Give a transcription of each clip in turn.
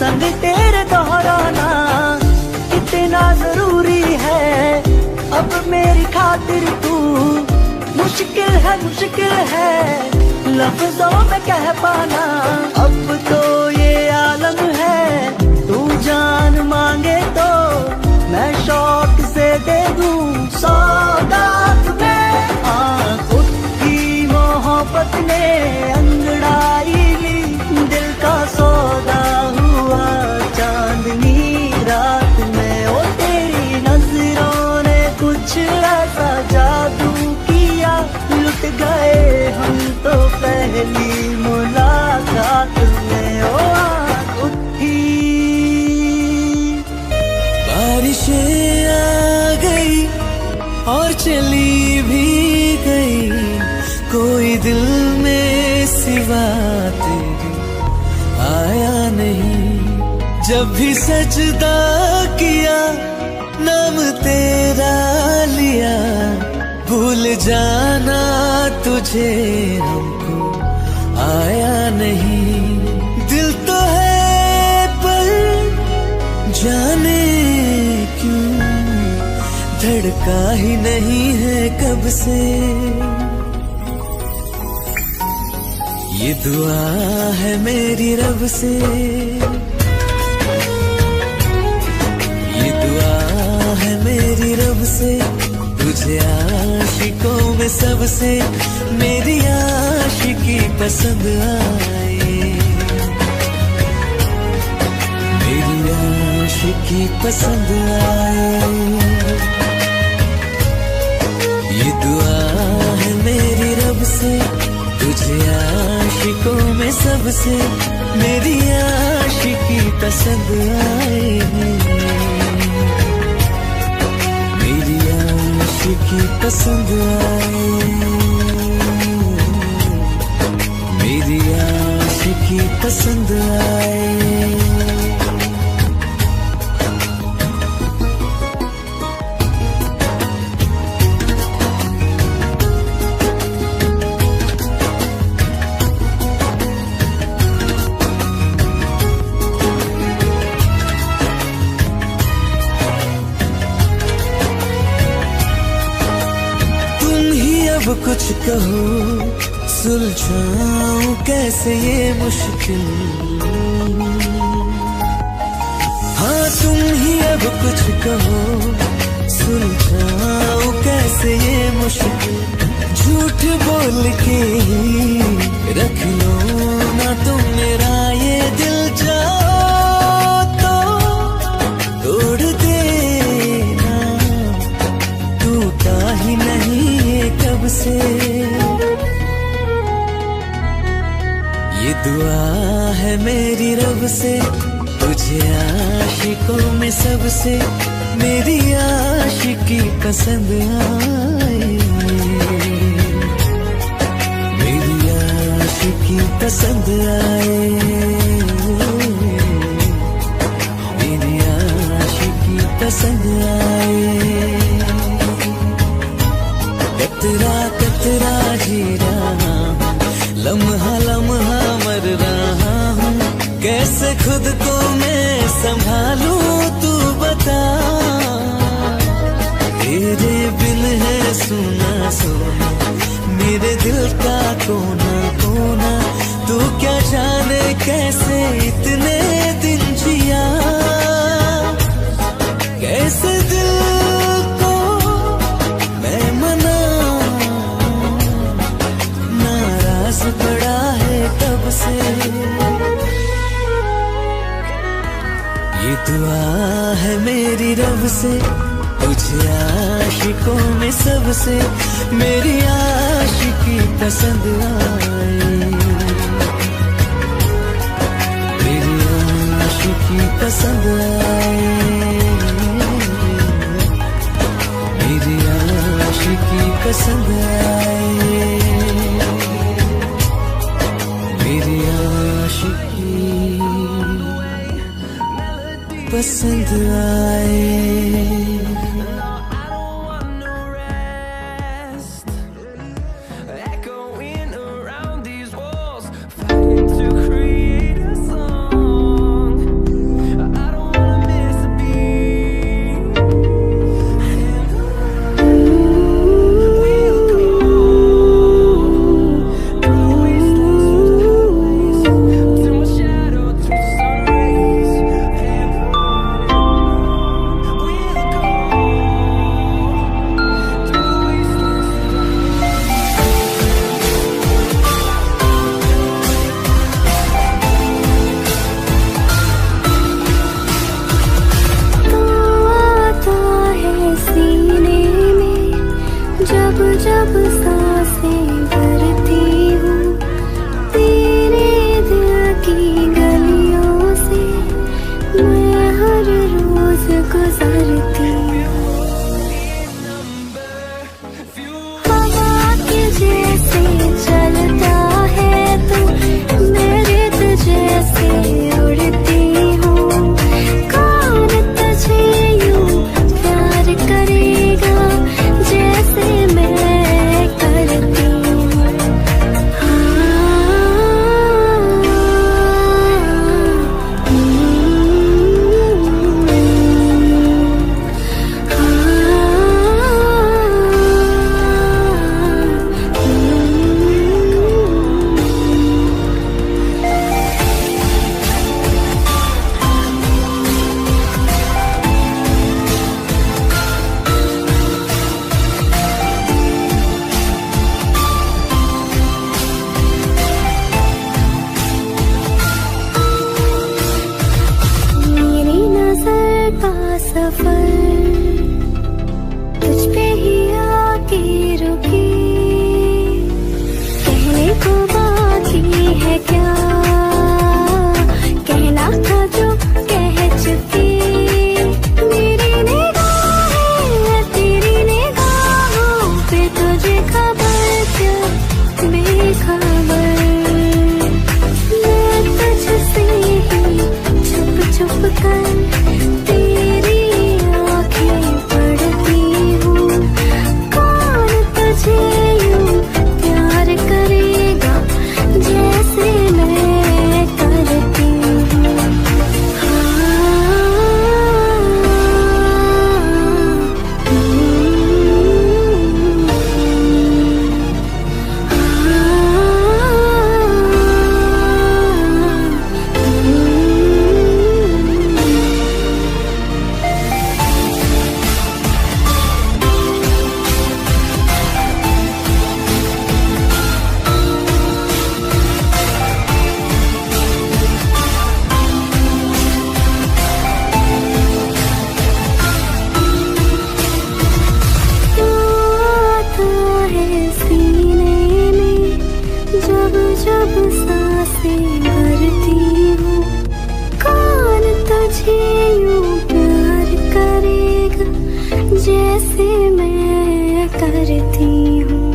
रंग तेरे दोहराना कितना जरूरी है। अब मेरी खातिर तू मुश्किल है लफ्जों में कह पाना। अब तो ये आलम है, तू जान मांगे तो मैं शौक से दे दूं सौगात में। खुद की मोहब्बत ने अंगड़ाई ली, दिल का सौदा हुआ चांदनी रात में। ओ तेरी नजरों ने कुछ ऐसा जादू किया, लुट गए हम तो पहली मुलाकात में। ओ उठी बारिशें आ गई और चली भी गई, कोई दिल में सिवा तेरे आया नहीं। जब भी सजदा किया नाम तेरा लिया, भूल जाना तुझे हमको आया नहीं। दिल तो है पर जाने क्यों धड़का ही नहीं है कब से। ये दुआ है मेरी रब से, ये दुआ है मेरी रब से, तुझे आशिकों में सबसे मेरी आशिकी पसंद आए, मेरी आशिकी पसंद आए। ये दुआ है मेरी रब से, तुझे आशिकों में सबसे मेरी आशिकी पसंद आए, मेरी आशिकी पसंद आए, मेरी आशिकी पसंद आए। अब कुछ कहो सुलझाऊं कैसे ये मुश्किल, हाँ तुम ही अब कुछ कहो सुलझाऊं कैसे ये मुश्किल। झूठ बोल के ही रख लो ना तुम मेरा ये दिल, जाओ तो तोड़ देना, टूटा ही नहीं कब से। ये दुआ है मेरी रब से, तुझे आशिकों में सबसे मेरी आशिकी पसंद आए, मेरी आशिकी पसंद आए, मेरी आशिकी पसंद आए। कतरा कतरा जी रहा हूँ, लम्हा लम्हा मर रहा हूँ, कैसे खुद को मैं संभालूं तू बता। तेरे बिन है सुना सुना मेरे दिल का कोना कोना, तू क्या जाने कैसे इतने दिन जिया, कैसे दिल को मैं नाराज पड़ा है कब से। ये दुआ है मेरी रब से, तुझे आशिकों में सबसे मेरी आशिकी पसंद आए, मेरी आशिकी पसंद आए, मेरी आशिकी पसंद आए, मेरी आशिकी पसंद आए। छुप कर तेरी आंखें पढ़ती हूँ। कौन तुझे यूं प्यार करेगा जैसे मैं करती हूँ। जब जब सांसें भरती हूँ, कौन तुझे यूं प्यार करेगा जैसे मैं करती हूँ।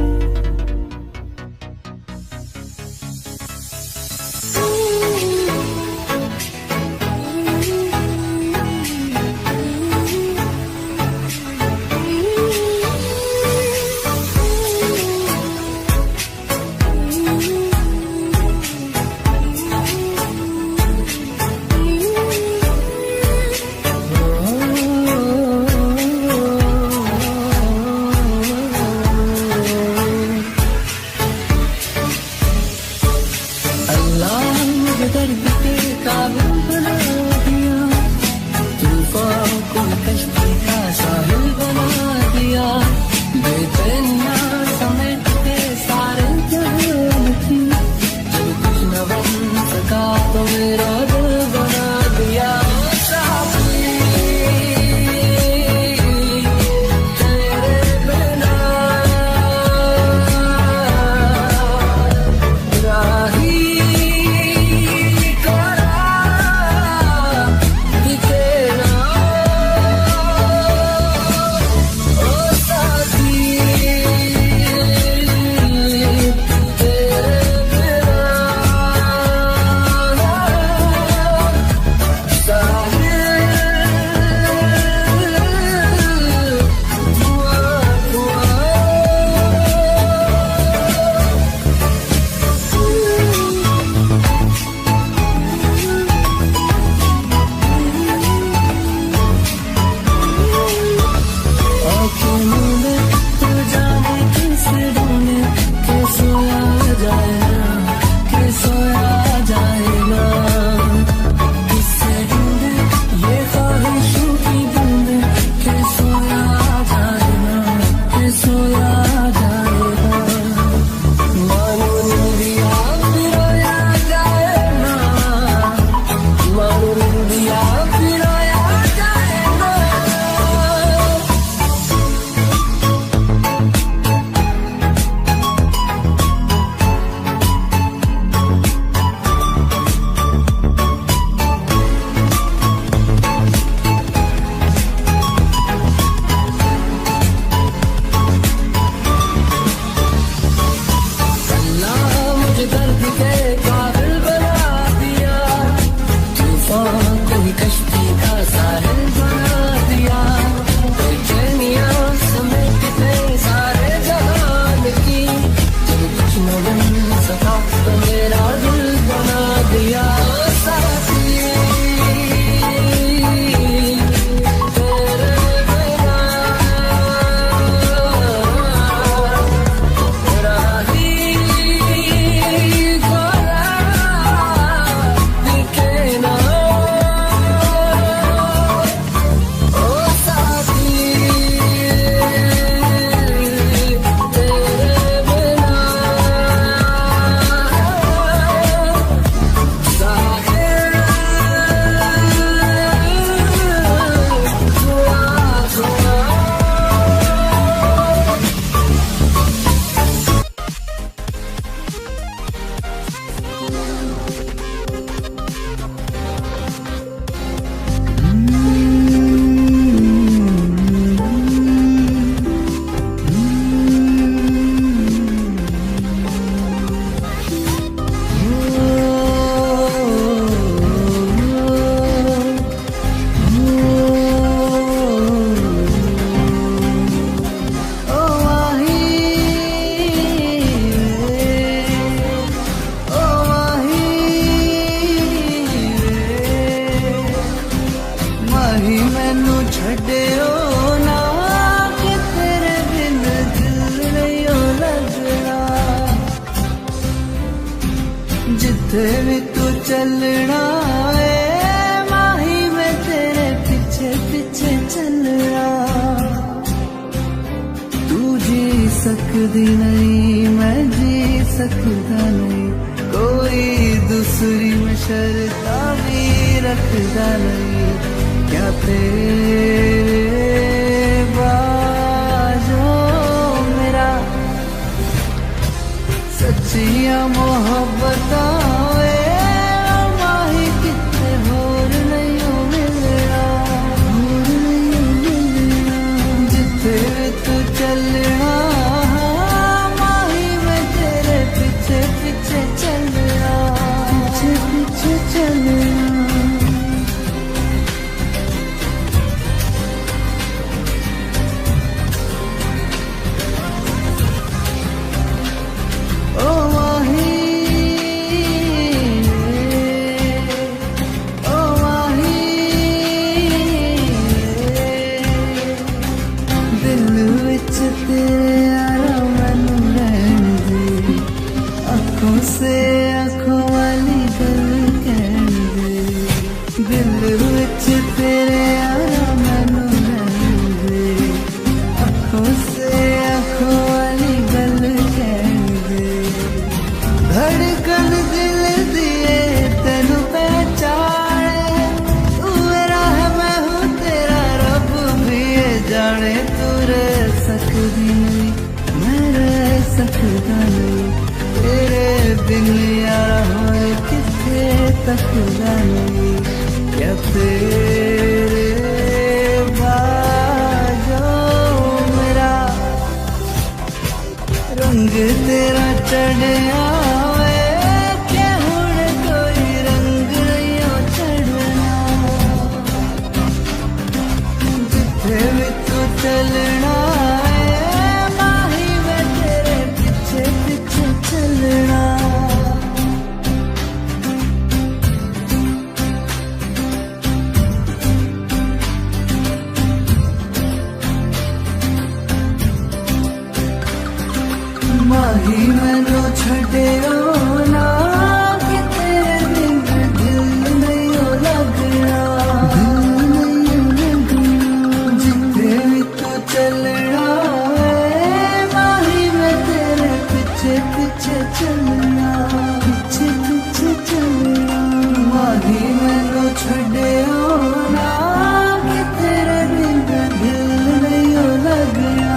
सकदी नहीं, मैं जी सकदा नहीं, कोई दूसरी में शर्ता भी रखदा नहीं। क्या तेरे बाजो मेरा सच्चियां मोहब्बतां माही किते होर नहीं हो मिलना, होर नहीं हो मिलना। जिथे तू चलना माही मैं तेरे पीछे पीछे चलना, पीछे पीछे चलना। से आँखों वाली गल कहन दे, दिल विच तेरे यारा मैनू रहन दे। आँखों से आँखों वाली गल कहन दे, धड़कन दिल दिए तेनू पहचाने। तू मेरा है मैं हूँ तेरा, रब भी ये जाने। तू रह सकदी नहीं, मैं रह सकदा नहीं, तेरे बिन यारा होए किथे तकदा नहीं। क्या तेरे बाजो मेरा रंग तेरा चढ़िया क्या हुण कोई रंग नहीं चढ़ना। जिथे भी तू चलना माही मैं तेरे पीछे पीछे चलना। माही मैनू छड्डियो ना कि तेरे बिन दिल नहीं लगना, दिल नहीं लगना। जिथे भी तू चलना माही मैं तेरे पीछे पीछे चलना, पीछे पीछे चलना। माही मैनू छड्डियो ना कि तेरे बिन दिल नहीं लगना,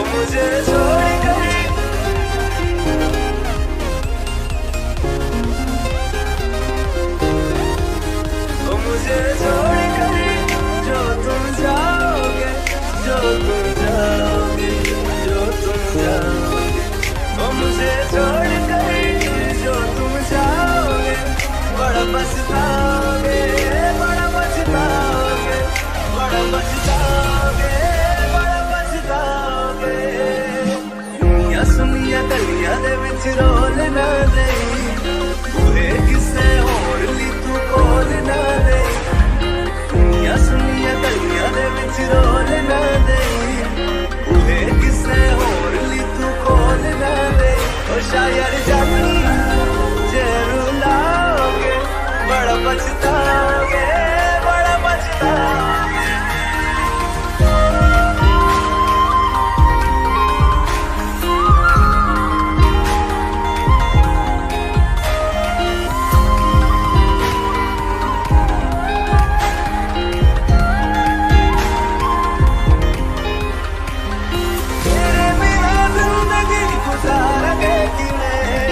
मुझे छोड़ कर, मुझे छोड़ कर जो तुम जाओगे, जो तुम जाओगे, जो तुम जाओगे। मुझे छोड़ कर जो तुम जाओगे, बड़ा पछताओगे, बड़ा पछताओगे, बड़ा पछताओगे, बड़ा पछताओगे। सुनिया गलियां दे विच रोल ना दे, बुरे किसे होर ली तू कोल ना दे। सुनिया गलियां दे विच रोल ना दे, बुरे किसे होर ली तू कोल ना दे। ओ शायर जानी जे रुलाओगे, बड़ा पछताओगे, बड़ा पछताओगे। तेरे बिना जिंदगी गुजारोगे कि मैं,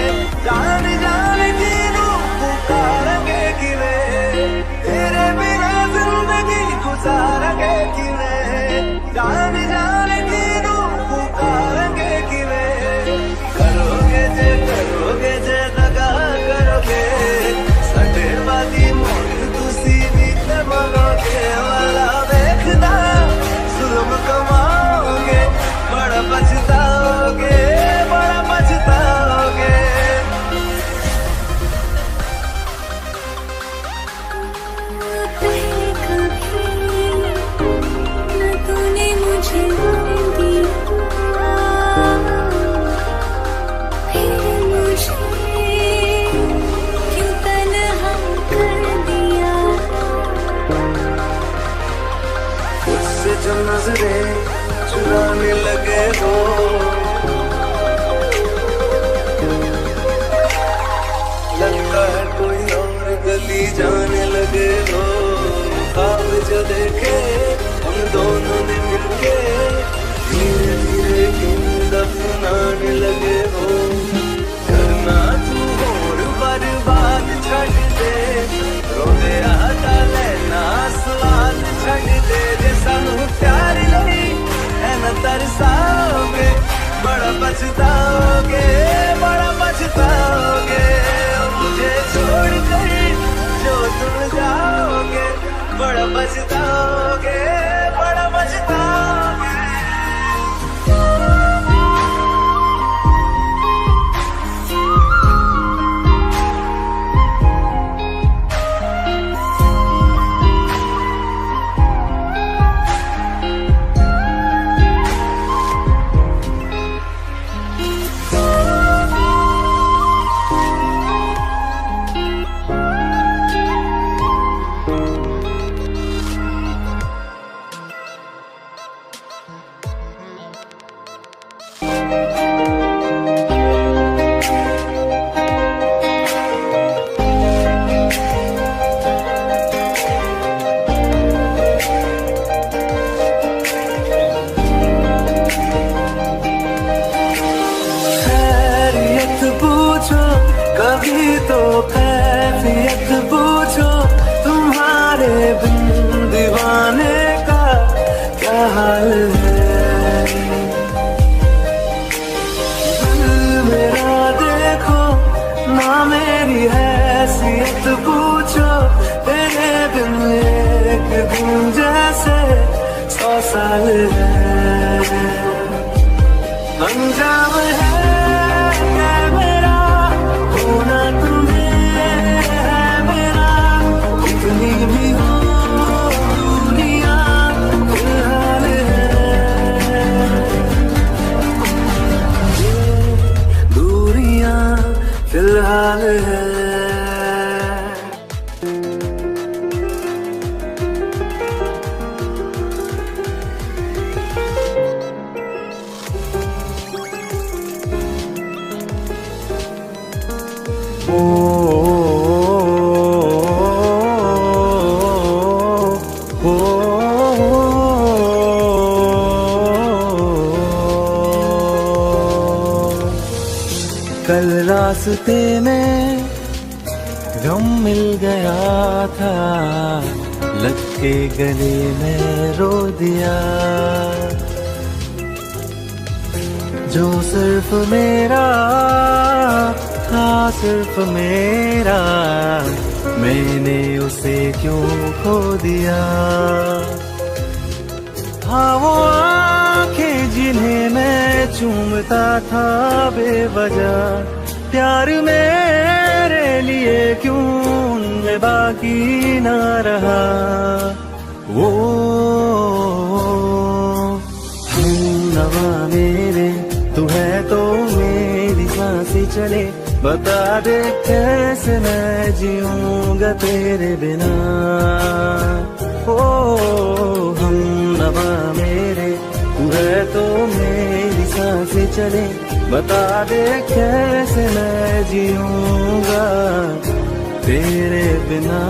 नजरें चुराने लगे हो। लगता है कोई और गली जाने लगे हो। ख्वाब जो देखे उन दोनों ने मिलके धीरे धीरे क्यों दफनाने लगे हो। करना तू और बर्बाद छड़ दे, रोने आता लेना स्वाद छड़ दे। जे सानू प्यार नहीं है न तरसाओगे, बड़ा पछताओगे, बड़ा पछताओगे। मुझे छोड़ कर जो तुम जाओगे, बड़ा पछताओगे, बड़ा पछताओगे। कभी तो कैफियत पूछो, तुम्हारे बिन दीवाने का क्या हाल है। दिल मेरा देखो ना मेरी हैसियत पूछो, तेरे बिन एक दिन जैसे 100 साल है। अंजाम है होना तुम्हें है मेरा, कितनी भी हो दुनिया फिलहाल है। ये दूरियां फिलहाल है। कल रास्ते में गम मिल गया था, लग के गले में रो दिया। जो सिर्फ मेरा था, सिर्फ मेरा, मैंने उसे क्यों खो दिया। हाँ वो आंखें जिन्हें मैं चूमता था बेवजह, प्यार मेरे लिए क्यों उनमें बाकी ना रहा। वो हमनवा मेरे तू है तो मेरी सांसें चले, बता दे कैसे मैं जीऊंगा तेरे बिना। ओ हमनवा मेरे तू है तो मेरी सांसें चले, बता दे कैसे मैं जीऊंगा तेरे बिना।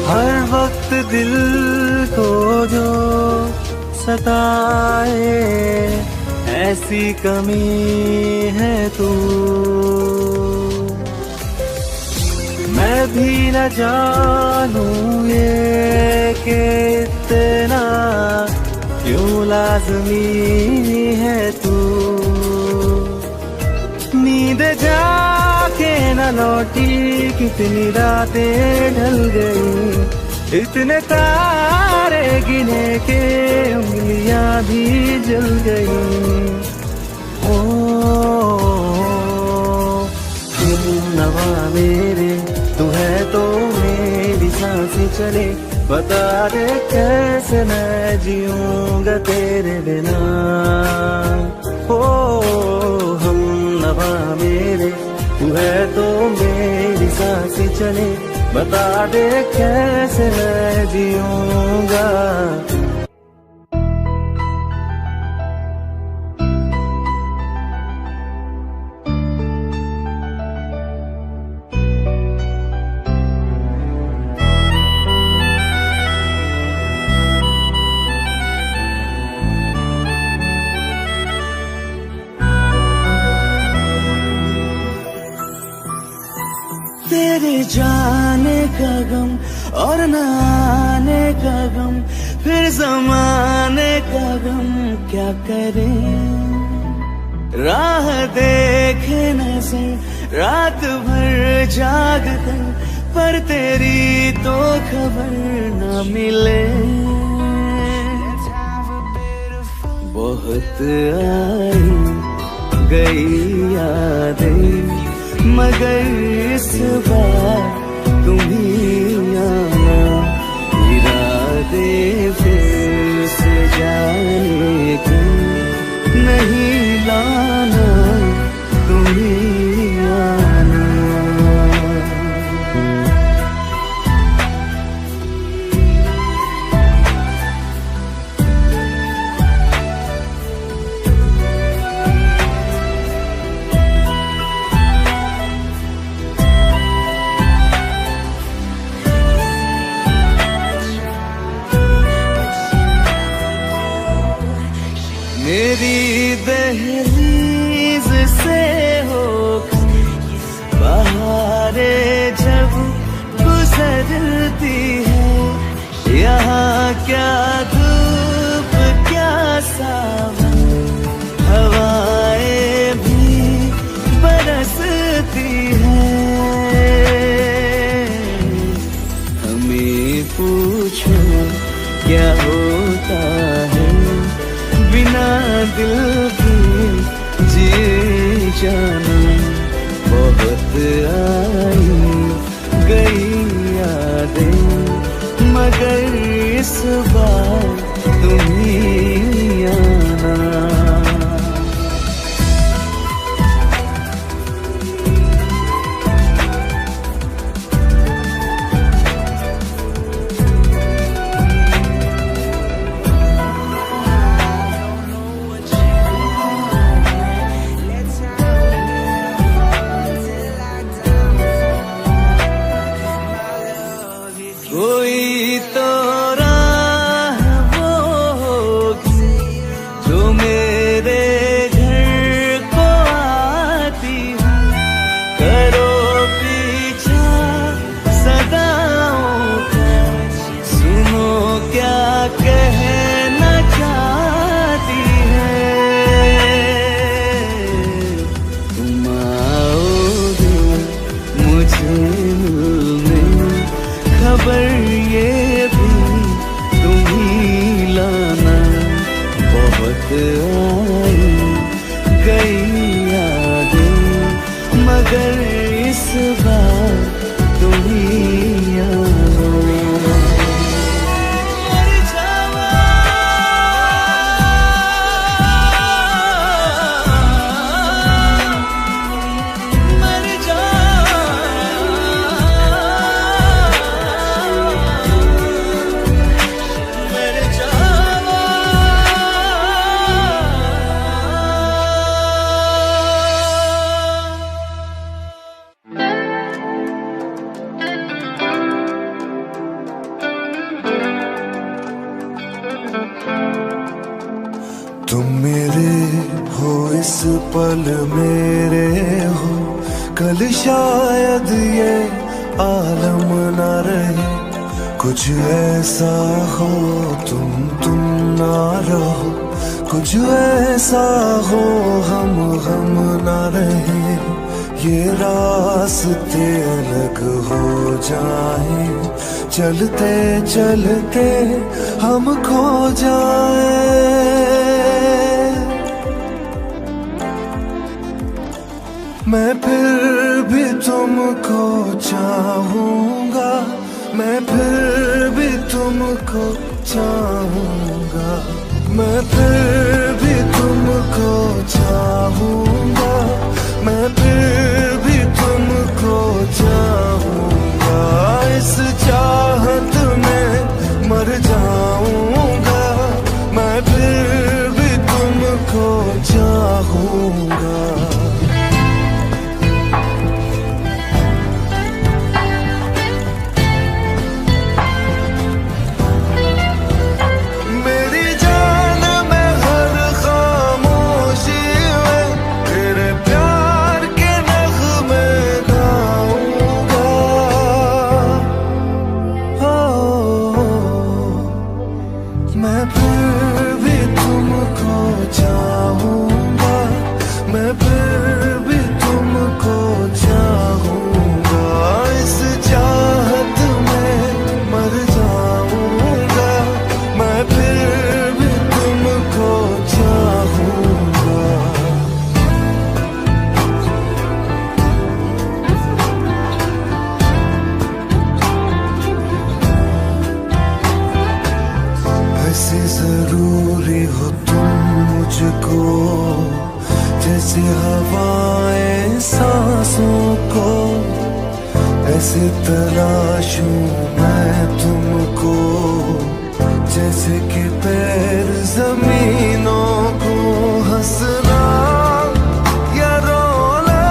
हर वक्त दिल को जो सताए, ऐसी कमी है तू। मैं भी न जानूं ये कि इतना क्यों लाज़मी है तू। नींद जाके न लौटी, कितनी रातें ढल गई, इतने तारे गिने के उंगलियां भी जल गई। ओ नवा मेरे तू है तो मेरी सांसें चले, बता दे कैसे मैं जीऊंगा तेरे बिना। ओ हम नवा मेरे तू है तो मेरी सांसें चले, बता दे कैसे मैं जीऊंगा। तेरे जाने का गम और न आने का गम, फिर जमाने का गम क्या करे। राह देखे नजर रात भर जाग कर, पर तेरी तो खबर न मिले। बहुत आई गई यादें मगर इस बार तुम ही आना, इरादे फिर से जाने के नहीं लाना, तुम ही आना। मेरी दहलीज से होकर बहारें जब गुजरती है, यहाँ क्या धूप क्या सावन, हवाएं भी बरसती है। हमें पूछो क्या होता है बिना दिल के जी जाना। बहुत आई गई यादें मगर इस बार तुम ही आना। कोई तो राह वो होगी जो मेरे घर को आती है, करो पीछा सदाओं का, सुनो क्या कहना चाहती है। तुम आओगे मुझे मिलने, खबर ये भी तुम ही लाना। बहुत आई गई यादें मगर इस बार तुम ही आना। तुम मेरे हो इस पल मेरे हो, कल शायद ये आलम न रहे। कुछ ऐसा हो तुम ना रहो, कुछ ऐसा हो हम न रहे। ये रास्ते अलग हो जाए, चलते चलते हम खो जाए। मैं फिर भी तुमको चाहूंगा, मैं फिर भी तुमको चाहूंगा, मैं फिर भी तुमको चाहूंगा, मैं फिर भी तुमको चाहूंगा। इस चाहत में मर जाऊंगा, मैं फिर भी तुमको चाहूंगा। मैं फिर भी तुमको चाहूंगा, मैं फिर भी तुमको चाहूंगा। इस चाहत में मर जाऊंगा, मैं फिर भी तुमको चाहूंगा। ऐसे जरूरी हो तुम मुझको, जैसे हवाएं सांसों को। ऐसे तलाशूं मैं तुमको, जैसे कि पैर जमीनों को। हंसना या रोना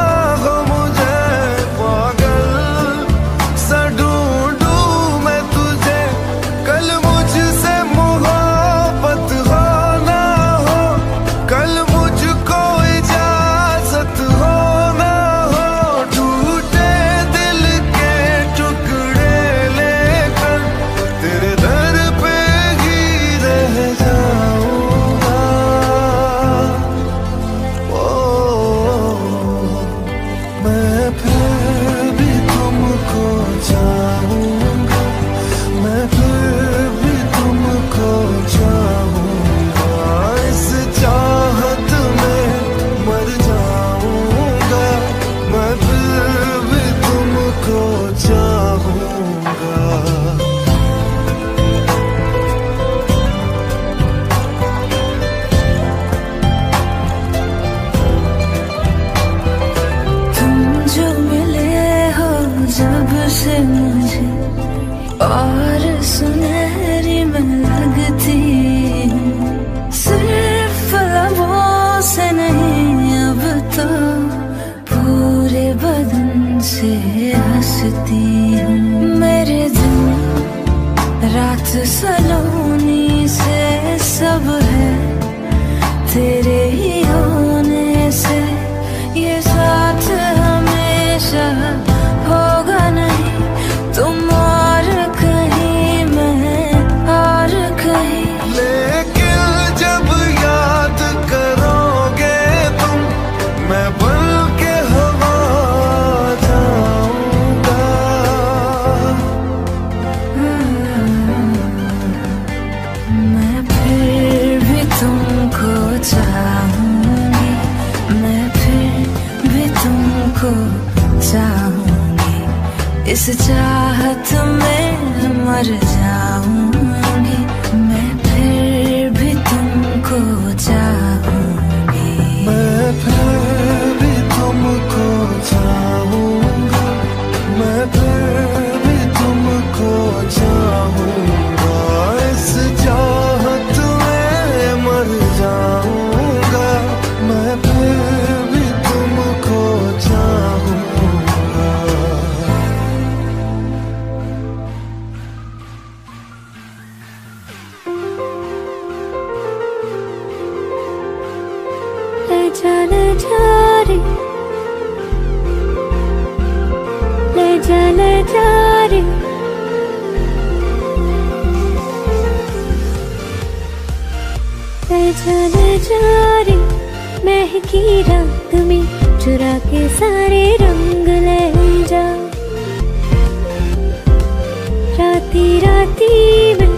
हो मुझे पागल सा ढूंढूं मैं तुझे। कल मुझसे से मुझे और सुनहरी मैं लगती हूँ। सिर्फ लबों से नहीं अब तो पूरे बदन से हंसती हूँ। मेरे दिन रात सलोनी से सब है तेरे ही होने से। ये साथ हमेशा होगा नहीं, तुम और कहीं मैं और कहीं। लेकिन जब याद करोगे तुम, मैं बन के हवा जाऊंगा। मैं फिर भी तुमको चाहूंगी, मैं फिर भी तुमको चाहूंगी। इस चाहत में मर जाऊंगी, मैं फिर भी तुमको चाहूंगी। मैं फिर भी तुमको चाहूंगा, मैं फिर भी तुमको चाहूंगा। इस चाहत में मर जाऊंगा, मैं फिर भी तुमको चाहूंगा। ले जा रे, ले जा रे। ले जा रे, महकी रात में चुरा के सारे रंग ले जा। राती राती में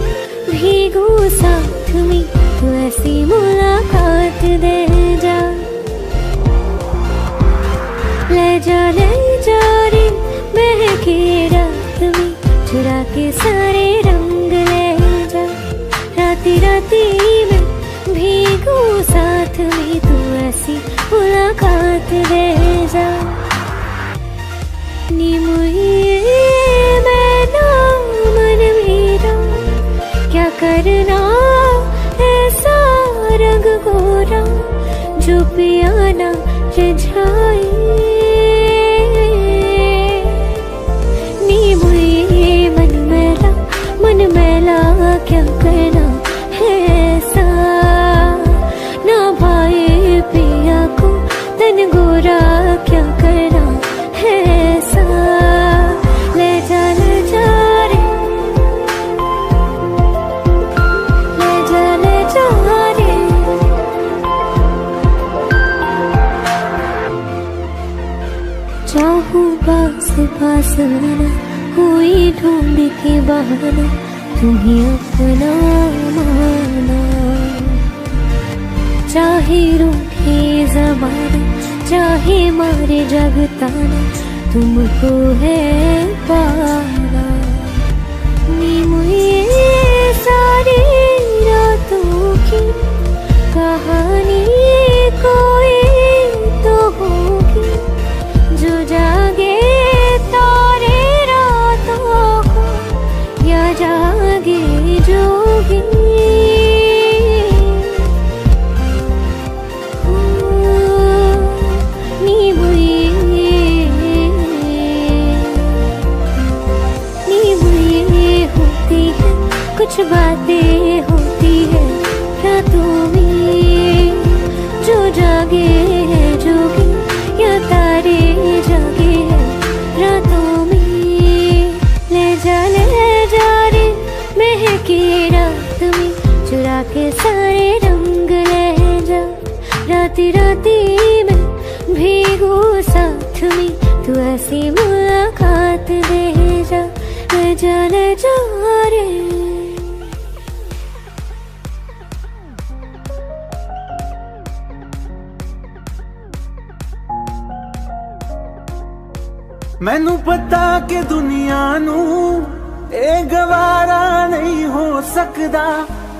भीगू साथ में, तू ऐसी मुलाकात दे जा। ले जा रे बहके रात में, चुरा के सारे रंग ले जा। राती राती में भीगू साथ में, तू ऐसी मुलाकात दे जा। नी मुझे मैना मन मेरा, क्या करना ऐसा रंग गोरा, जो पियाना रिझाए। नी मुझे मन मैला क्या करना है ऐसा, ना भाई पिया को तन गोरा क्या करना है ऐसा। ले जा रे, ले जा रे। चाहूं पास पास आना, कोई ढूंढ के बहाना, तुम्हें अपना माना। चाहे रूठे ज़माना, चाहे मारे जग ताना, तुमको है पाना। नी मुझे सारी रातों की कहानी कोई तो होगी, जो जागे तारे रातों को, या जागे जोगी। नी बुरी होती है, कुछ बातें होती है रातों में, जो जागे है जोगी, या तारे जागे है रातों में। ले जा रे महके रात में, चुरा के सारे रंग ले जा। राती राती में भीगू साथ में, तू ऐसी मुलाकात दे जा। ले जा रे। मैनू पता कि दुनिया नू ए गवारा नहीं हो सकदा,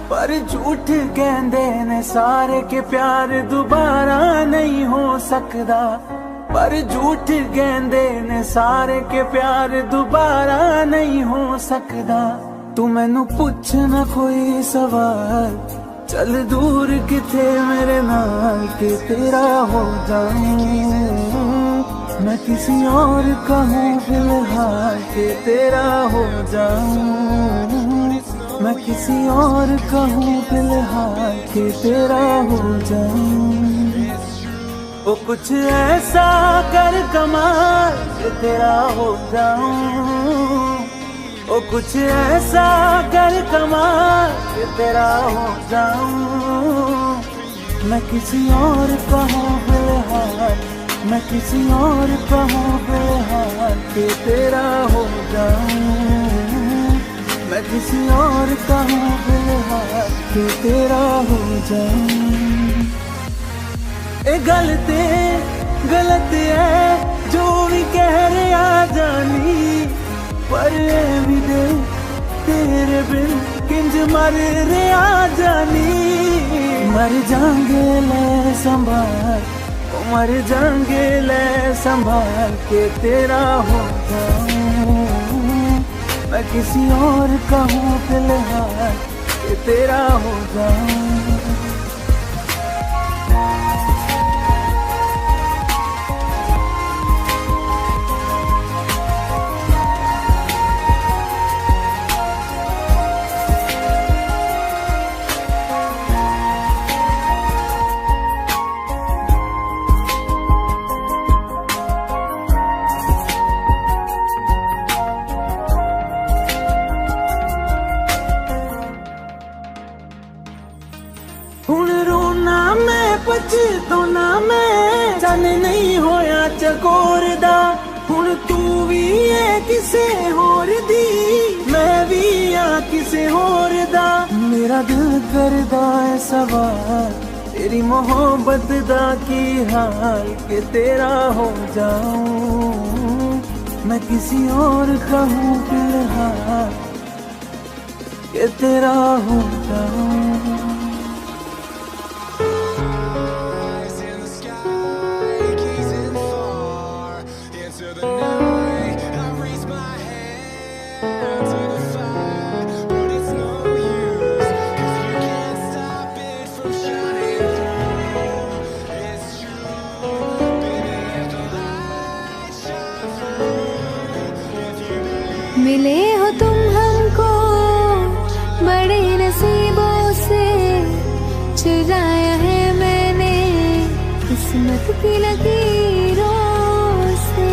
पर झूठ कहंदे ने सारे के प्यार दोबारा नहीं हो सकदा। पर झूठ कहंदे ने सारे के प्यार दोबारा नहीं हो सकदा। तू मैनू पुछ ना कोई सवाल, चल दूर किथे मेरे नाल के तेरा हो जाऊं। मैं किसी और का हूँ फिलहाल के तेरा हो जाऊं। मैं किसी और का हूँ फिलहाल के तेरा हो जाऊं। वो कुछ ऐसा कर कमाल के तेरा हो जाऊं। वो कुछ ऐसा कर कमाल के तेरा हो जाऊं। मैं किसी और का हूँ फिलहाल, मैं किसी और का हूँ फिलहाल के तेरा हो जाऊं। मैं किसी और का हूँ फिलहाल के तेरा हो जाऊं। ए गलत है जो भी कह रहे आ जानी, पर ए भी दे तेरे बिन किंज मर रहे आ जानी। मर जाएंगे ले संभाल, मर जाएंगे ले संभाल के तेरा हो जाऊं। मैं किसी और का हूँ फिलहाल के तेरा हो जाऊं। हुण रोना मैं पछताना मैं, जाने नहीं होए कोरदा हुण तू भी है किसे होर दी मैं भी आ किसे होर दा मेरा दिल करदा है सवाल तेरी मोहब्बत दा की हाल के तेरा हो जाऊं मैं किसी और का हूँ फिलहाल के तेरा हो जाऊं मिले हो तुम हमको बड़े नसीबों से चुराया है मैंने किस्मत की लकीरों से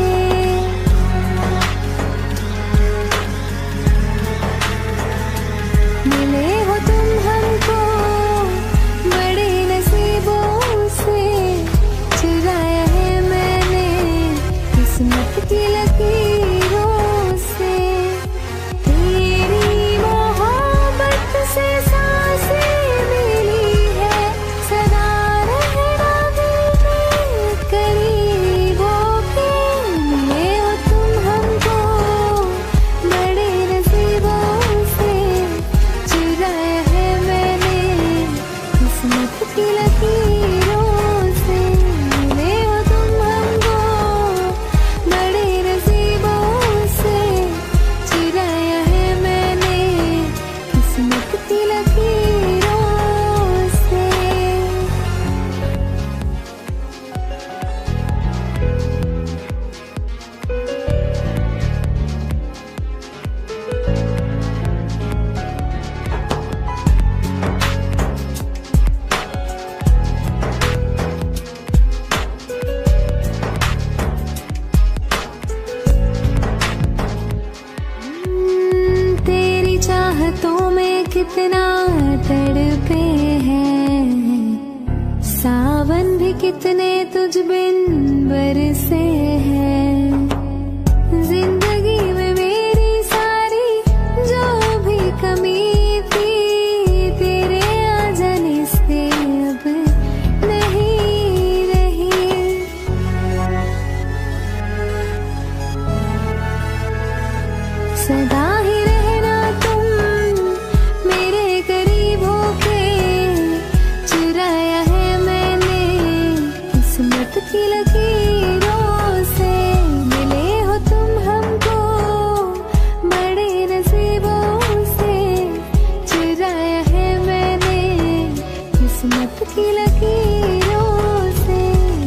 मिले हो तुम हमको बड़े नसीबों से चुराया है मैंने किस्मत की लकीरों से से सांसें मिली है सदा रहना दिल में करीबों के मिले हो तुम हमको बड़े नसीबों से चुराया है मैंने किस्मत की लकीरों से मिले हो तुम हमको बड़े नसीबों से चुराया है मैंने किस्मत की लकीरों से तेरी चाहतों में कितना तड़पे हैं सावन भी कितने तुझ बिन बरसे हैं जिंदगी में मेरी सारी जो भी कमी थी तेरे आ जाने से अब नहीं रही सदा ही रहना तुम मेरे करीब होके चुराया है मैंने किस्मत की लकीरों से मिले हो तुम हमको बड़े नसीबों से चुराया है मैंने किस्मत की लकीरों से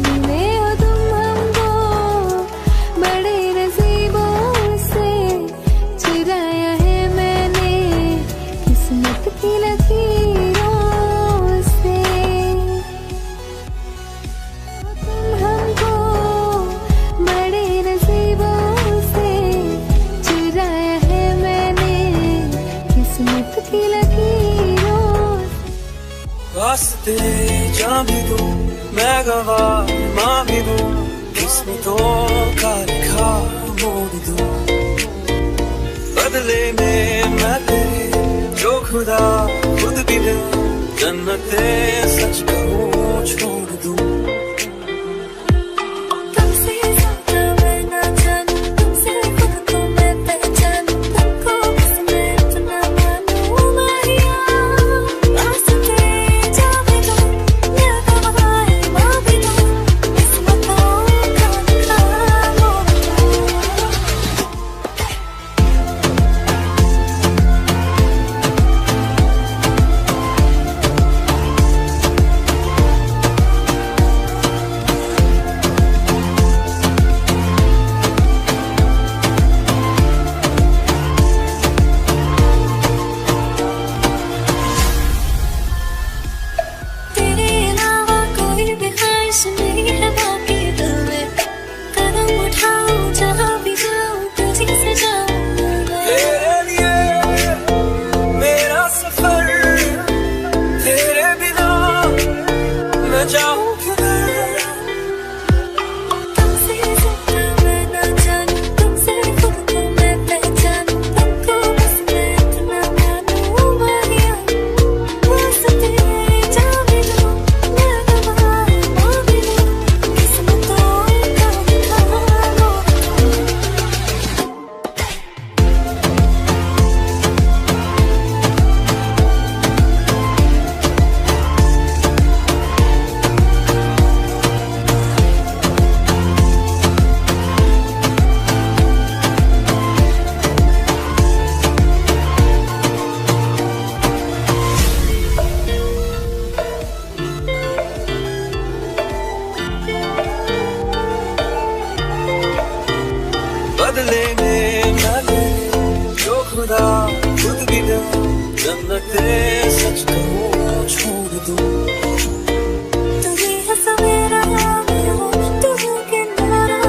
मिले हो तुम हमको बड़े नसीबों से चुराया है मैंने किस्मत की लकीरों से तुम हमको बड़े नसीबों से चुराया है मैंने किस्मत की लकीरों वास्ते जा भी दूं मैं गवाह माँ भी दूं किस्मतों का लिखा मोड़ दूं बदले में मैं तेरे जो खुदा खुद भी दे जन्नते सच कहूँ छोड़ दूं तुमसे ज्यादा मैं ना जानूं तुमसे खुद को मैं पहचानूं तुमको बस मैं अपना मानूं माहिया वास्ते जा भी दूं मैं गवाह माँ भी दूं किस्मतों का लिखा मोड़ दूं जन्नते सच कहूँ छोड़ दूँ। तू ही है सवेरा मेरा, तू ही किनारा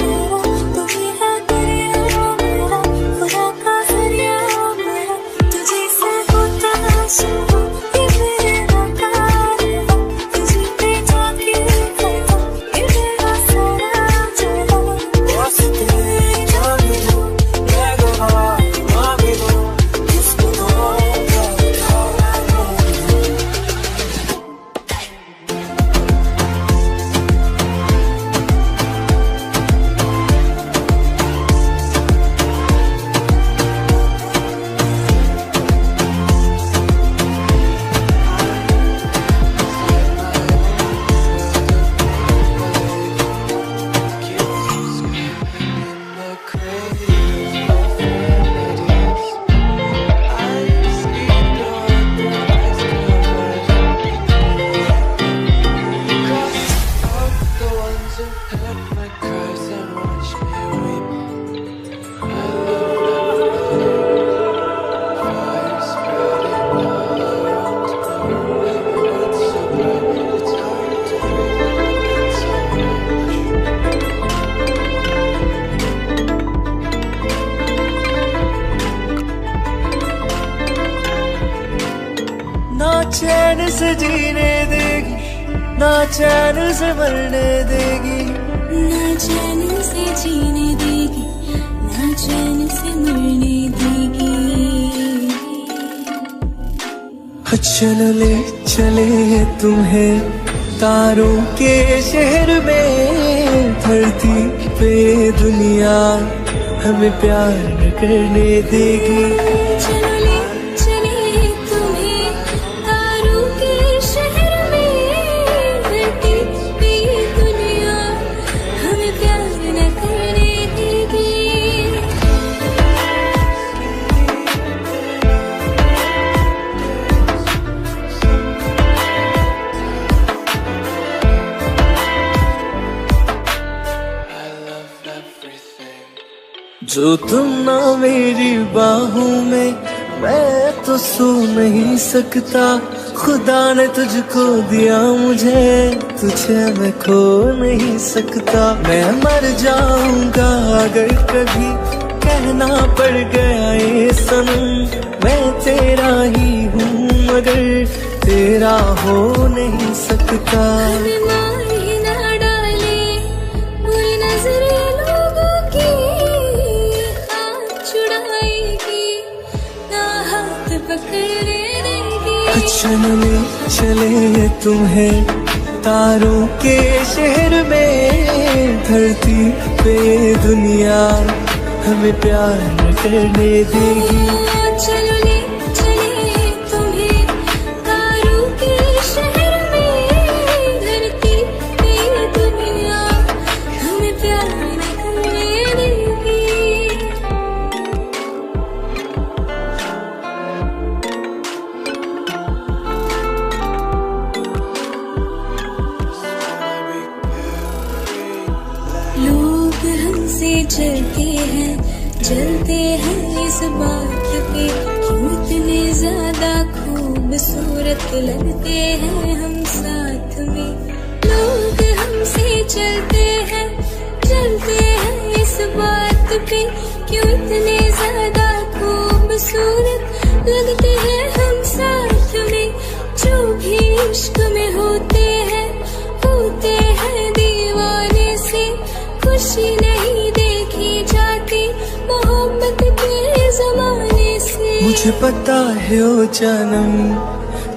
मेरा, तू ही है दरिया मेरा, खुदा का जरिया मेरा। तुझे से होता शुरू ये मेरा कारवां, तुझे पे जाके खड़ा ये मेरा सारा जहां। वास्ते जान दो मैं गवाह मांग दो किसको दो ना चैन से जीने देगी, ना चैन से मरने देगी, ना चैन से जीने देगी, ना चैन से मरने देगी। चलो ले चले तुम्हें तारों के शहर में, धरती पे दुनिया हमें प्यार न करने देगी। चलो ले चले तुम्हें तारों के शहर में, धरती पे दुनिया हमें प्यार न करने देगी। जो तुम ना मेरी बाहों में, मैं तो सो नहीं सकता। खुदा ने तुझको दिया मुझे, तुझे मैं खो नहीं सकता। मैं मर जाऊंगा अगर कभी कहना पड़ गया ये सनम, मैं तेरा ही हूँ मगर तेरा हो नहीं सकता। हमें मार ही ना डाले बुरी नजरें लोगों की, हाथ छुड़ाएगी ना हाथ पकड़ने देगी। चले चले तुम्हें तारों के शहर में, धरती पे दुनिया हमें प्यार न करने देगी। चलो ले चले तुम्हें तारों के शहर में, धरती पे दुनिया हमें प्यार न करने देगी। लोग हमसे जलते हैं इस बात पे, क्यों इतने ज्यादा खूबसूरत लगते हैं हम साथ में। लोग हमसे जलते हैं इस बात पे, क्यों इतने ज्यादा खूबसूरत लगते हैं हम साथ में। जो भी इश्क में होते हैं दीवाने से, खुशी नहीं देखी जाती मोहब्बत के जमाने से। मुझे पता है ओ जानम,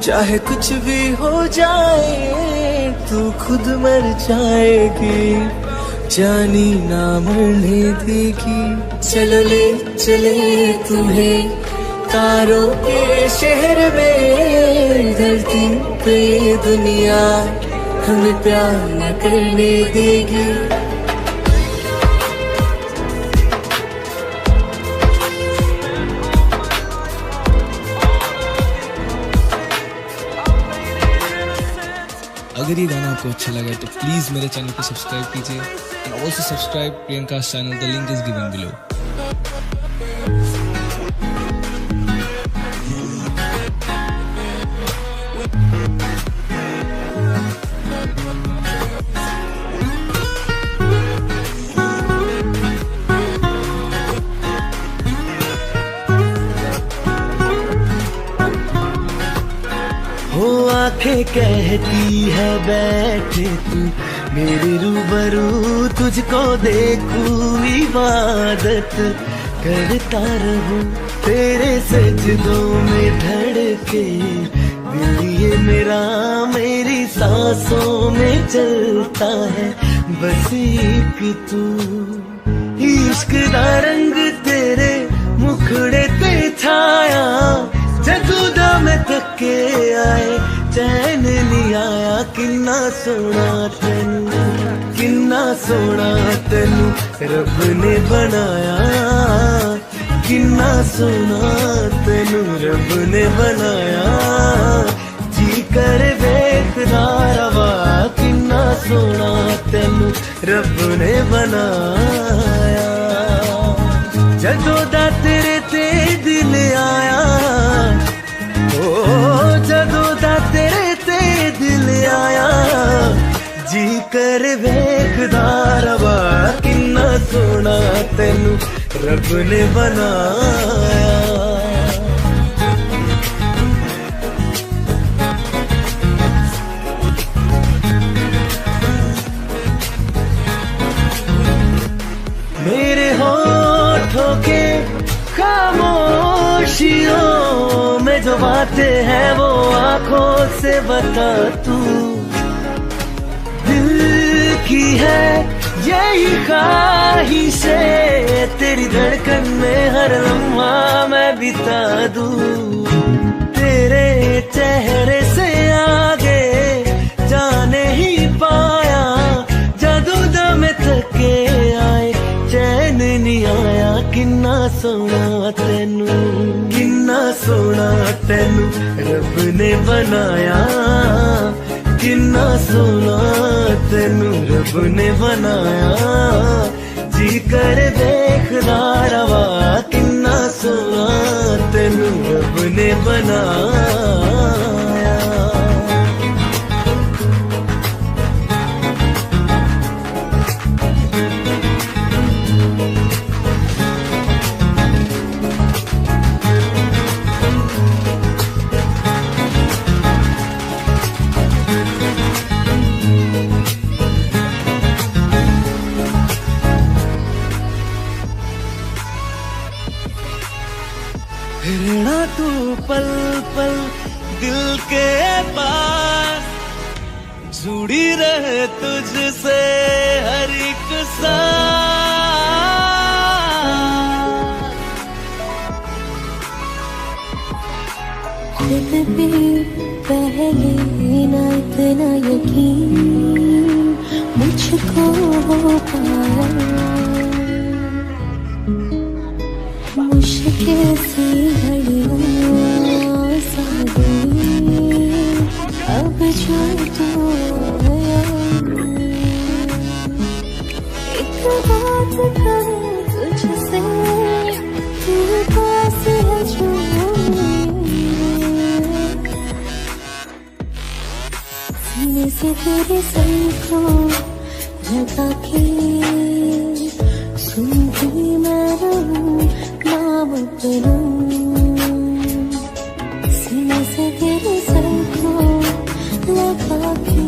चाहे कुछ भी हो जाए तू खुद मर जाएगी, जानी ना मरने देगी। चलो ले चले तुम्हें तारों के शहर में, धरती पे दुनिया हमें प्यार न करने देगी। अगर ये गाना आपको अच्छा लगा तो प्लीज़ मेरे चैनल को सब्सक्राइब कीजिए and also subscribe Priyanka channel, the link is given below. आंखें कहती है बैठे तू मेरे रूबरू, तुझको देखूं इबादत करता रहूं, तेरे सजदों में धड़के दिल ये मेरा, मेरी सांसों में चलता है बस एक तू। इश्क दा रंग तेरे मुखड़े ते छाया, जदों दा मैं थके आए चैन नहीं आया, किन्ना सोना तेनू, किन्ना सोना तेनू रब ने बनाया, किन्ना सोना तेनू रब ने बनाया, जी कर वेखदा रवा, किन्ना सोना तेनू रब ने बनाया। जदों दा तेरे ते दिल आया, ओ जदों दा तेरे ते दिल आया, जी कर वेखदा रवा, किन्ना सोना तेनू रब ने बनाया। मेरे होठों के खामोशियों में जो बातें हैं वो आंखों से बता तू, दिल की है यही ख्वाहिशें, तेरी धड़कन में हर लम्हा मैं बिता दूं, तेरे चेहरे से आगे जाने ही पाया, जदों दा मैं थके आए चैन नहीं आया, किन्ना सोना तेनू, किन्ना सोना तेनू रब ने बनाया, किन्ना सोना तेनू रब ने बनाया, जी कर देखदा रवा, किन्ना सोना तेनू रब ने बनाया। रहना तू पल पल दिल के पास, जुड़ी रहे तुझसे हर एक सांस, खुद भी पहले ना इतना यकीन मुझको हो पाया, मुश्किल सी घड़ियां सारी अब जो तू आया, एक बात कहूं तुझसे, तू पास है जो सीने से तेरे सर को लगा के सुनती मैं रहूं नाम अपना, सीने से तेरे सर को लगा के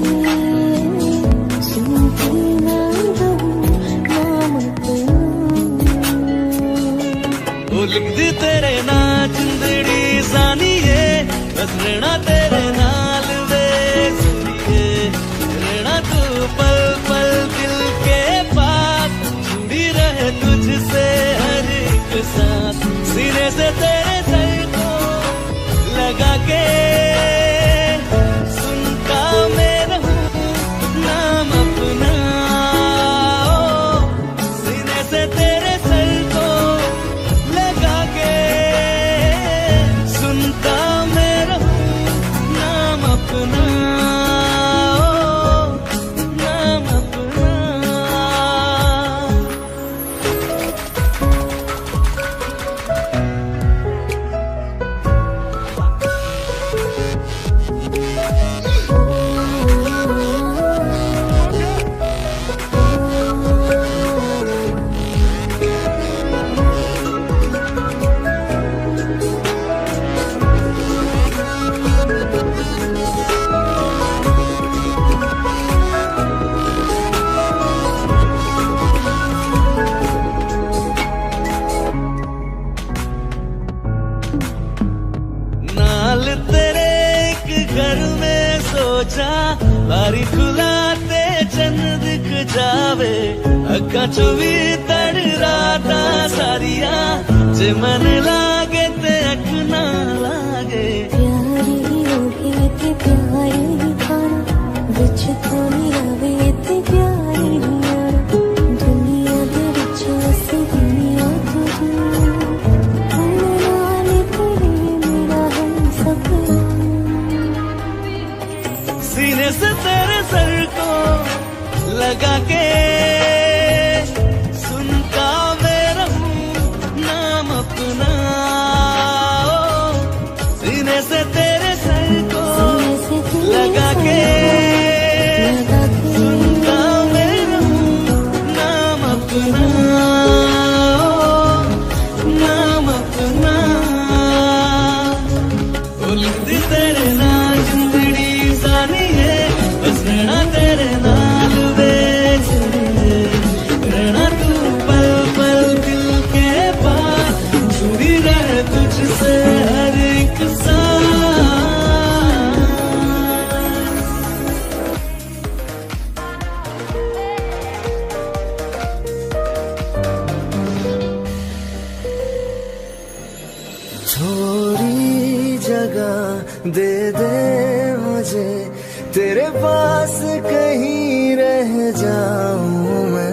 सुनती मैं रहूं नाम अपना। ओ लिखदी तेरे ना जिंदड़ी सानिए, बस रहना तेरे नाल वे सुनिए, रहना तू पल पल दिल के पास, जुड़ी रहे तुझसे हर एक सांस, सीने से तेरे सर को लगा के सुनता मैं रहूं नाम अपना, सीने से तेरे सर को लगा के सुनता मैं रहूं नाम अपना, नाम अपना। तेरे एक घर में सोचा बारी खुलाते चंद दिख जावे अक्का चुवी तड़ राता सारिया जे मन लागे ते अख ना लागे प्यारी होगी ते प्यारी खाना विच कोनी आवे ते प्यारी यार दुनिया दे विच असी दुनिया तो नाले तेरे मेरा है सपना सीने से तेरे सर को लगा के सुनता मैं रहूं नाम अपना सीने से तेरे सर को लगा के सुनता मैं रहूं नाम अपना नाम अपना लिखती तेरे नाल जिंदड़ी सानी है बस रहना तेरे नाल बेच रहना तू पल पल दिल के पास जुड़ी रहे तुझसे हर एक सांस थोड़ी जगह दे दे मुझे तेरे पास कहीं रह जाऊं मैं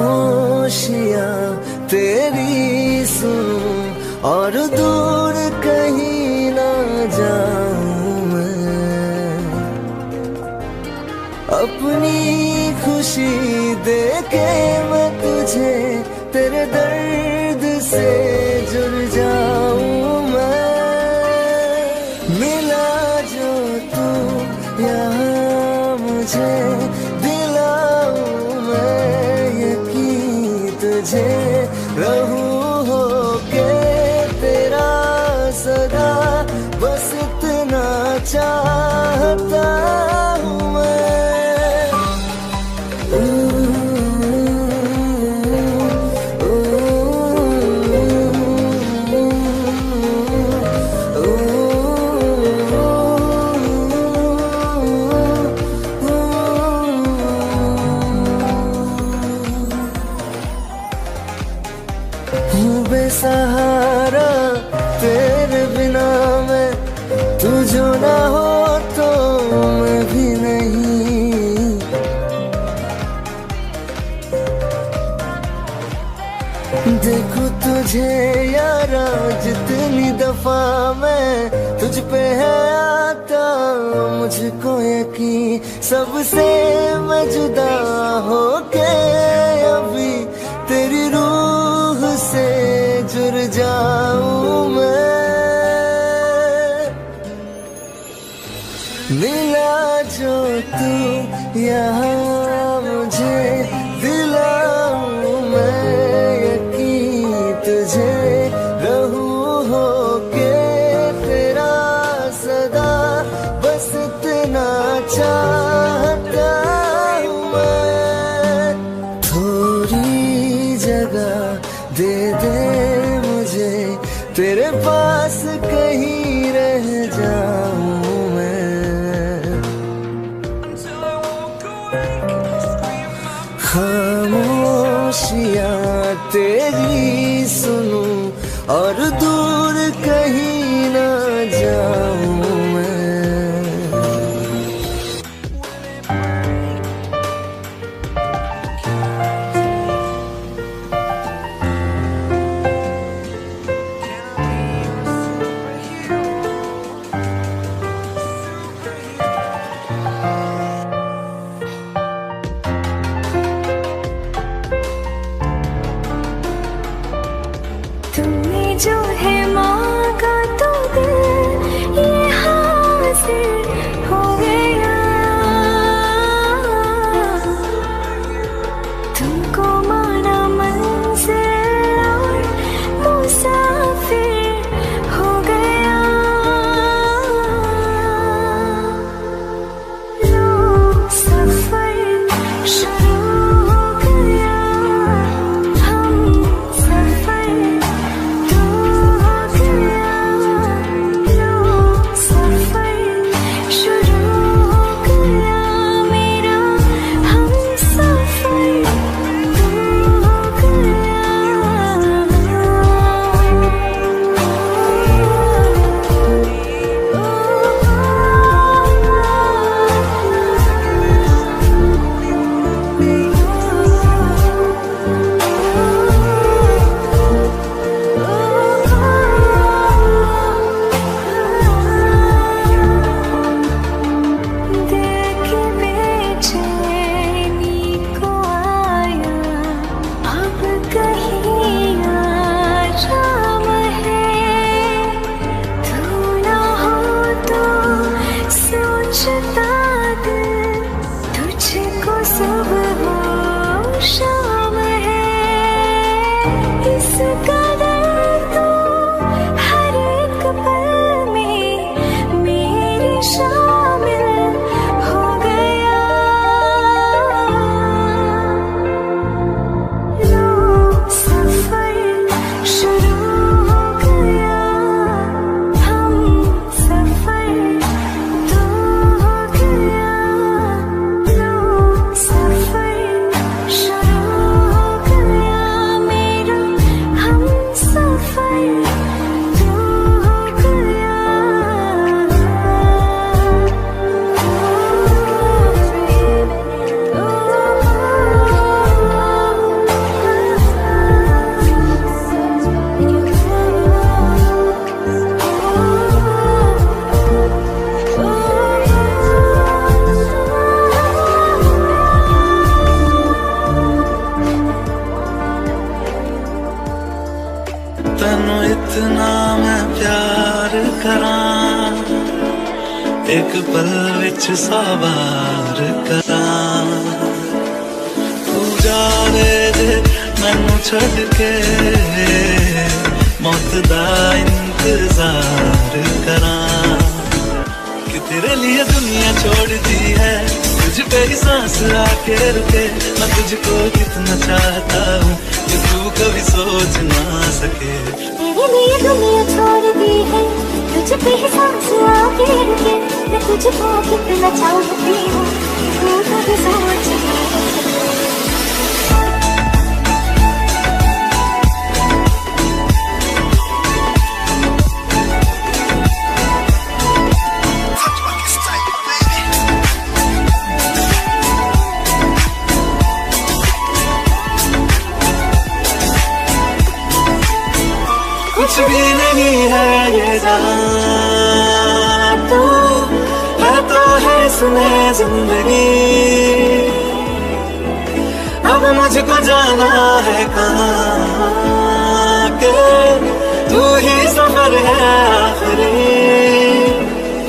खामोशियां तेरी सुनूं और दूर कहीं ना जाऊं मैं अपनी खुशी दे के मैं तुझे तेरे दर्द से जुड़ जाऊं मैं मिला जो तू यहाँ मुझे दिलाऊं मैं यकीन तुझे रहूं होके तेरा सदा बस इतना चाहता हूँ मैं हूँ बेसहारा तेरे बिना मैं तू जो ना हो तो मैं भी नहीं देखो तुझे यारा जितनी दफा मैं तुझ पे है आता मुझको यकीन सबसे मैं जुदा होके अभी तेरी रूह से जुड़ जाऊं मैं मिला जो तू यहाँ मुझे दिलाऊं मैं यकीन तुझे रहूं होके तेरा सदा बस इतना चाहता हूँ मैं थोड़ी जगह दे दे मुझे तेरे पास कहीं रह जाऊं मैं खामोशियां तेरी सुनूं और दूर कहीं ना जाऊं मैं तुमने जो है मांगा तो दिल सुबह हो शाम है इस कदर तो हर एक पल में मेरे शामिल हो गया। लो सफर शुरू हो गया, हम सफर दो हो गया। लो सफर शुरू हो गया मेरा, हम सफर दो हो गया। तेनू इतना मैं प्यार करां, एक पल विच 100 बार करां। तू जावे जे मैनू छड़ के, मौत दा इंतजार करां। कि तेरे लिए दुनिया छोड़ दी है, तुझ पे ही सांस आके रुके। मैं तुझको कितना चाहता हूँ कि तू कभी सोच ना सके। तेरे लिए दुनिया छोड़ दी है, तुझ पे ही सांस आके रुके। मैं तुझको कितना चाहती हूँ कि तू कभी सोच ना सके। कुछ भी नहीं है ये जान, तू है तो है इसमें जिंदगी। अब मुझको जाना है कहाँ के, तू ही सफर है आखिरी।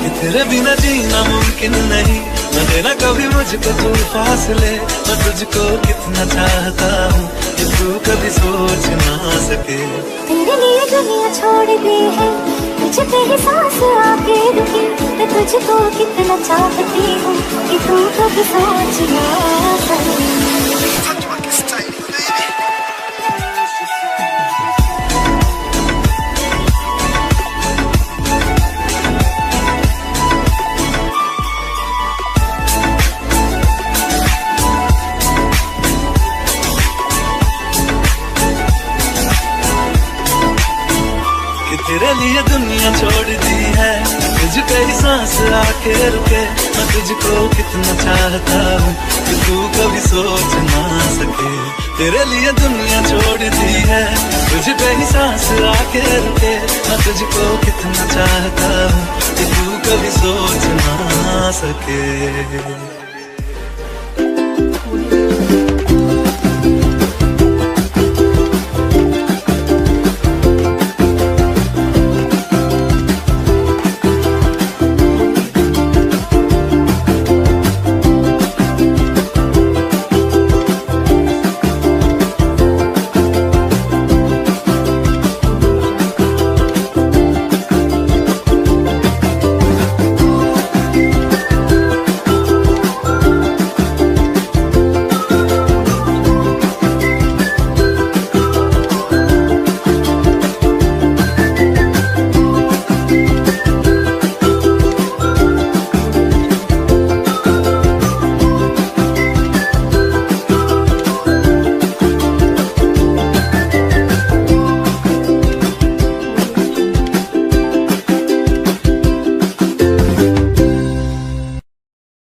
कि तेरे बिना जीना मुमकिन नहीं, न देना कभी मुझको तू फासले। मैं तुझको कितना चाहता हूँ कि तू कभी सोच ना सके। तेरे लिए दुनिया छोड़ दी है, तुझ पे ही सांस आके रुकी। मैं तुझको कितना चाहती हूँ कि तू कभी सोच ना सके। तेरे लिए दुनिया छोड़ दी है, तुझ पे ही सांस आके रुके। मैं तुझको कितना चाहता हूँ कि तू कभी सोच ना सके। तेरे लिए दुनिया छोड़ दी है, तुझ पे ही सांस आके रुके। मैं तुझको कितना चाहता हूँ कि तू कभी सोच ना सके।